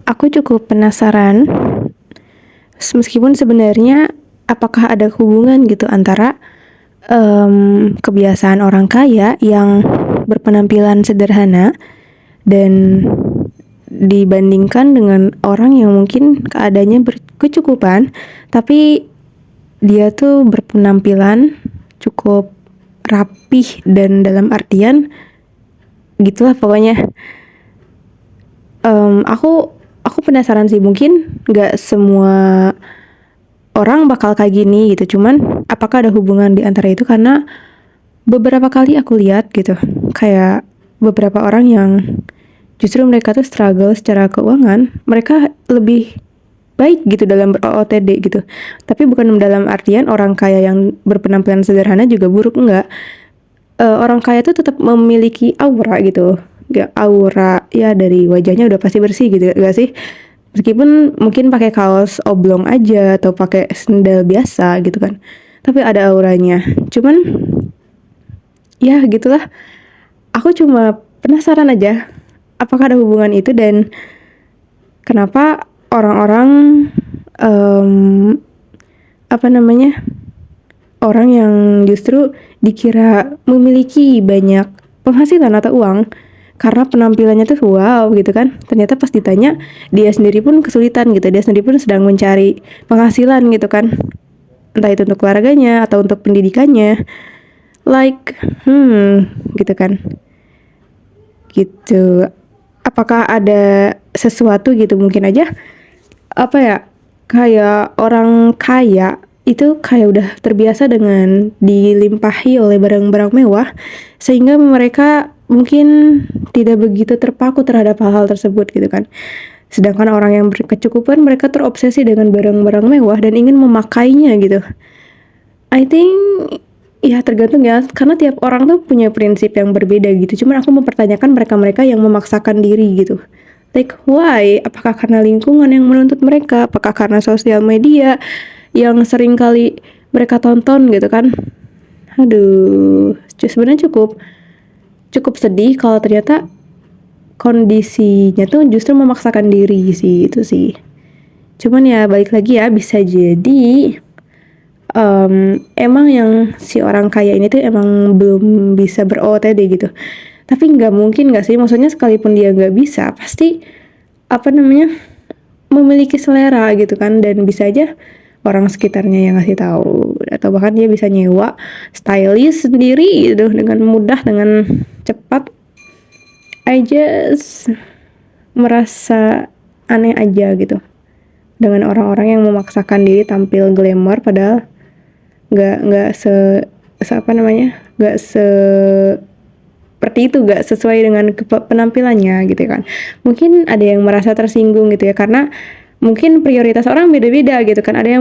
Aku cukup penasaran, meskipun sebenarnya apakah ada hubungan gitu antara kebiasaan orang kaya yang berpenampilan sederhana dan dibandingkan dengan orang yang mungkin keadaannya berkecukupan, tapi dia tuh berpenampilan cukup rapih dan dalam artian gitulah pokoknya. Aku penasaran sih, mungkin nggak semua orang bakal kayak gini gitu, cuman apakah ada hubungan di antara itu, karena beberapa kali aku lihat gitu, kayak beberapa orang yang justru mereka tuh struggle secara keuangan, mereka lebih baik gitu dalam ber-OOTD gitu. Tapi bukan dalam artian orang kaya yang berpenampilan sederhana juga buruk, enggak. Orang kaya tuh tetap memiliki aura gitu. Ya, aura ya dari wajahnya udah pasti bersih gitu, gak sih? Meskipun mungkin pakai kaos oblong aja atau pakai sendal biasa gitu kan. Tapi ada auranya. Cuman ya gitulah. Aku cuma penasaran aja apakah ada hubungan itu dan kenapa orang-orang em, apa namanya, orang yang justru dikira memiliki banyak penghasilan atau uang karena penampilannya tuh wow gitu kan, ternyata pas ditanya dia sendiri pun kesulitan gitu, dia sendiri pun sedang mencari penghasilan gitu kan, entah itu untuk keluarganya atau untuk pendidikannya, like gitu kan, gitu. Apakah ada sesuatu gitu, mungkin aja apa ya, kayak orang kaya itu kayak udah terbiasa dengan dilimpahi oleh barang-barang mewah, sehingga mereka mungkin tidak begitu terpaku terhadap hal-hal tersebut gitu kan. Sedangkan orang yang berkecukupan, mereka terobsesi dengan barang-barang mewah dan ingin memakainya gitu. I think ya tergantung ya, karena tiap orang tuh punya prinsip yang berbeda gitu. Cuman aku mempertanyakan mereka-mereka yang memaksakan diri gitu. Like why? Apakah karena lingkungan yang menuntut mereka? Apakah karena sosial media yang sering kali mereka tonton gitu kan? Aduh, sebenarnya cukup cukup sedih kalau ternyata kondisinya tuh justru memaksakan diri sih, itu sih. Cuman ya balik lagi ya, bisa jadi emang yang si orang kaya ini tuh emang belum bisa ber-OOTD gitu. Tapi nggak mungkin nggak sih, maksudnya sekalipun dia nggak bisa, pasti apa namanya, memiliki selera gitu kan, dan bisa aja orang sekitarnya yang ngasih tahu, atau bahkan dia bisa nyewa stylist sendiri gitu dengan mudah, dengan cepat. I just merasa aneh aja gitu dengan orang-orang yang memaksakan diri tampil glamour, padahal nggak apa namanya, nggak seperti itu, nggak sesuai dengan penampilannya gitu kan. Mungkin ada yang merasa tersinggung gitu ya, karena mungkin prioritas orang beda-beda gitu kan. Ada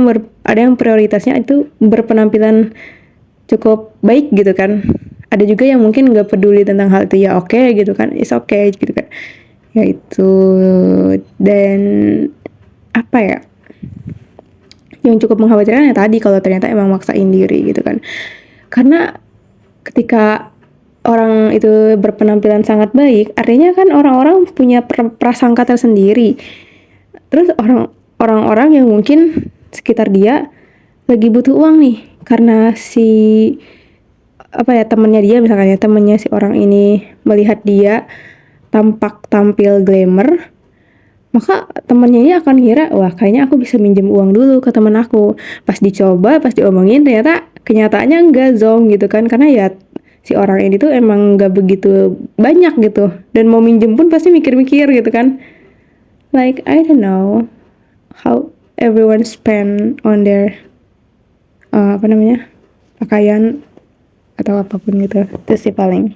yang prioritasnya itu berpenampilan cukup baik gitu kan. Ada juga yang mungkin nggak peduli tentang hal itu, ya oke gitu kan, it's okay gitu kan. Ya itu. Dan apa ya, yang cukup mengkhawatirkan ya tadi, kalau ternyata emang maksain diri gitu kan. Karena ketika orang itu berpenampilan sangat baik, artinya kan orang-orang punya prasangka tersendiri. Terus orang-orang yang mungkin sekitar dia lagi butuh uang nih, karena si apa ya, temennya dia misalkan ya, temennya si orang ini melihat dia tampil glamour, maka temennya ini akan kira, wah kayaknya aku bisa minjem uang dulu ke temen aku. Pas dicoba, pas diomongin, ternyata kenyataannya enggak zong gitu kan, karena ya si orang ini tuh emang gak begitu banyak gitu, dan mau minjem pun pasti mikir-mikir gitu kan. Like I don't know how everyone spend on their apa namanya, pakaian atau apapun gitu. Itu sih paling.